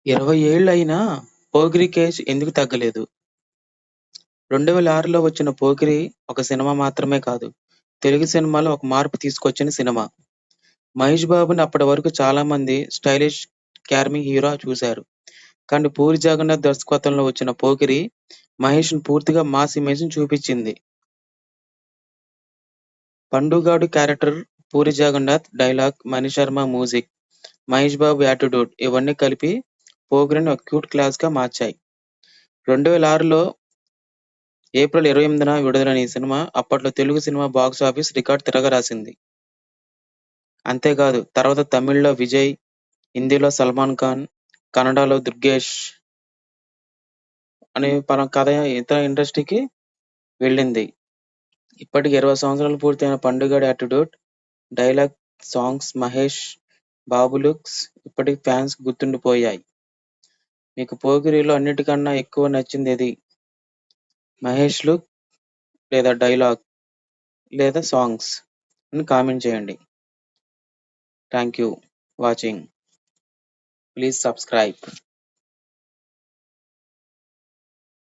20 ఏళ్లయినా 'పోకిరి' క్రేజ్ ఎందుకు తగ్గలేదు? 2006లో వచ్చిన 'పోకిరి' ఒక సినిమా మాత్రమే కాదు, తెలుగు సినిమాలో ఒక మార్పు తీసుకొచ్చిన సినిమా. మహేష్ బాబుని అప్పటివరకు చాలామంది స్టైలిష్, చార్మింగ్ హీరోగా చూశారు. కానీ పూరి జగన్నాథ్ దర్శకత్వంలో వచ్చిన 'పోకిరి' మహేష్‌ని పూర్తిగా మాస్ ఇమేజ్‌ని చూపించింది. Pandugadu character, Puri Jagannadh dialogue, Manisharma music, Mahesh Babu attitude ఇవన్నీ కలిపి 'పోకిరి'ని ఒక క్యూట్ క్లాసిక్‌గా మార్చాయి. 2006లో ఏప్రిల్ 28న విడుదలైన ఈ సినిమా అప్పట్లో తెలుగు సినిమా బాక్సాఫీస్ రికార్డ్ తిరగరాసింది. అంతేకాదు తర్వాత తమిళ్‌లో విజయ్, హిందీలో సల్మాన్ ఖాన్, కన్నడలో దుర్గేష్ అనే కథ ఇతర ఇండస్ట్రీకి వెళ్ళింది. ఇప్పటికి 20 సంవత్సరాలు పూర్తయిన 'పండుగాడి attitude', dialogue, songs, Mahesh Babu looks ఇప్పటికీ ఫ్యాన్స్‌కి గుర్తుండిపోయాయి. మీకు 'పోకిరి'లో అన్నిటికన్నా ఎక్కువ నచ్చిందేది? మహేష్ లుక్ లేదా డైలాగ్ లేదా సాంగ్స్ అని కామెంట్ చేయండి. Thank you watching. Please subscribe.